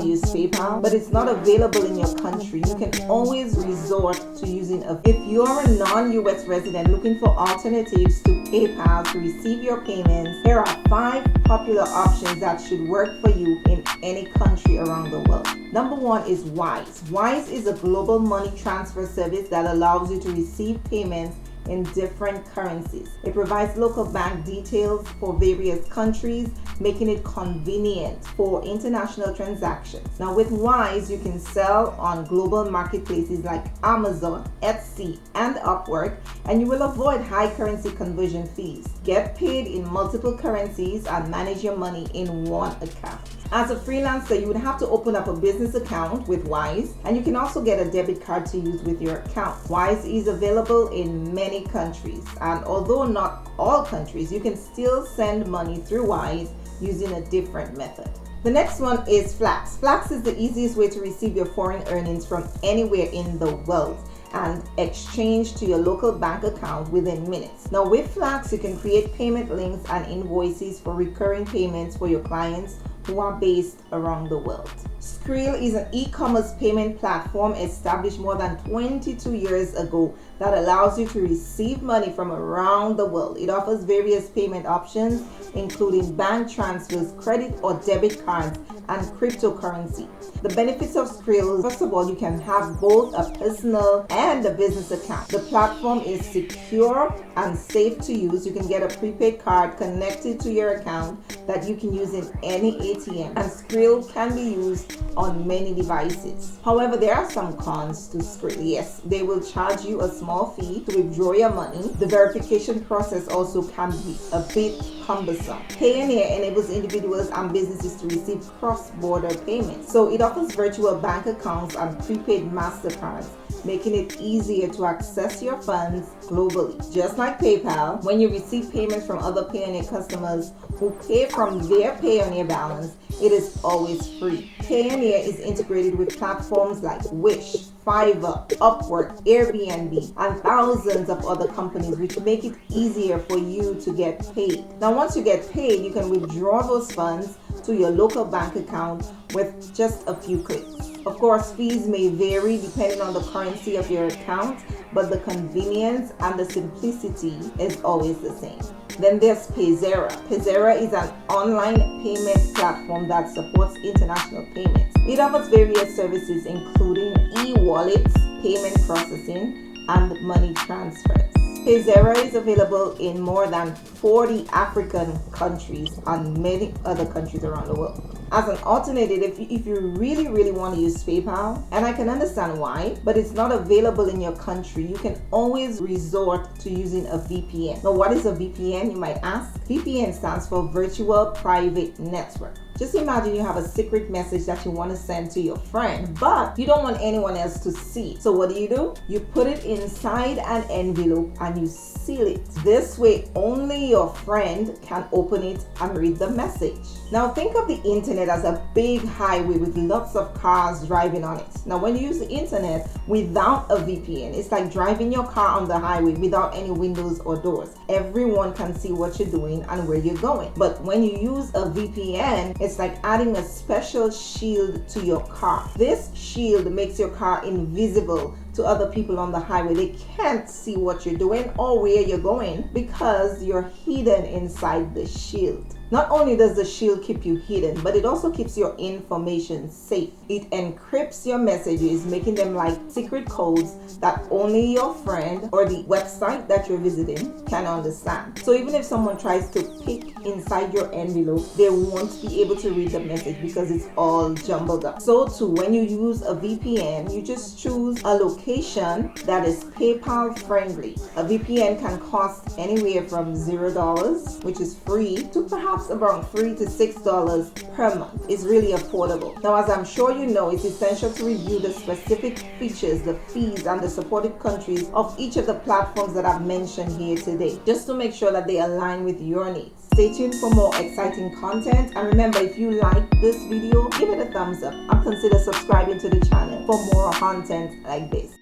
to use PayPal, but it's not available in your country, you can always resort to using if you're a non-US resident looking for alternatives to PayPal to receive your payments, here are 5 popular options that should work for you in any country around the world. Number 1 is Wise. Wise is a global money transfer service that allows you to receive payments in different currencies. It provides local bank details for various countries, making it convenient for international transactions. Now with Wise, you can sell on global marketplaces like Amazon, Etsy, and Upwork, and you will avoid high currency conversion fees. Get paid in multiple currencies and manage your money in one account. As a freelancer, you would have to open up a business account with Wise, and you can also get a debit card to use with your account. Wise is available in many countries, and although not all countries, you can still send money through Wise using a different method. The next one is Flax. Flax is the easiest way to receive your foreign earnings from anywhere in the world and exchange to your local bank account within minutes. Now with Flax, you can create payment links and invoices for recurring payments for your clients who are based around the world. Skrill is an e-commerce payment platform established more than 22 years ago that allows you to receive money from around the world. It offers various payment options, including bank transfers, credit or debit cards, and cryptocurrency. The benefits of Skrill: first of all, you can have both a personal and a business account. The platform is secure and safe to use. You can get a prepaid card connected to your account that you can use in any ATM, and Skrill can be used on many devices. However, there are some cons to Skrill. Yes, they will charge you a small fee to withdraw your money. The verification process also can be a bit cumbersome. Payoneer enables individuals and businesses to receive cross-border payments. So it offers virtual bank accounts and prepaid MasterCards, making it easier to access your funds globally. Just like PayPal, when you receive payments from other Payoneer customers who pay from their Payoneer balance, it is always free. Payoneer is integrated with platforms like Wish, Fiverr, Upwork, Airbnb, and thousands of other companies, which make it easier for you to get paid. Now, once you get paid, you can withdraw those funds to your local bank account with just a few clicks. Of course, fees may vary depending on the currency of your account, but the convenience and the simplicity is always the same. Then there's Payza. Payza is an online payment platform that supports international payments. It offers various services including e-wallets, payment processing, and money transfers. Payza is available in more than 40 African countries and many other countries around the world. As an alternative, if you really want to use PayPal, and I can understand why, but it's not available in your country, you can always resort to using a VPN. Now, what is a VPN, you might ask? VPN stands for Virtual Private Network. Just imagine you have a secret message that you want to send to your friend, but you don't want anyone else to see. So what do? You put it inside an envelope and you seal it. This way, only your friend can open it and read the message. Now think of the internet as a big highway with lots of cars driving on it. Now when you use the internet without a VPN, it's like driving your car on the highway without any windows or doors. Everyone can see what you're doing and where you're going. But when you use a VPN, it's like adding a special shield to your car. This shield makes your car invisible to other people on the highway. They can't see what you're doing or where you're going because you're hidden inside the shield. Not only does the shield keep you hidden, but it also keeps your information safe. It encrypts your messages, making them like secret codes that only your friend or the website that you're visiting can understand. So even if someone tries to pick inside your envelope, they won't be able to read the message because it's all jumbled up. So too, when you use a VPN, you just choose a location that is PayPal friendly. A VPN can cost anywhere from $0, which is free, to perhaps around $3 to $6 per month. It's really affordable. Now, as I'm sure you know, it's essential to review the specific features, the fees, and the supported countries of each of the platforms that I've mentioned here today, just to make sure that they align with your needs. Stay tuned for more exciting content, and remember, if you like this video, give it a thumbs up and consider subscribing to the channel for more content like this.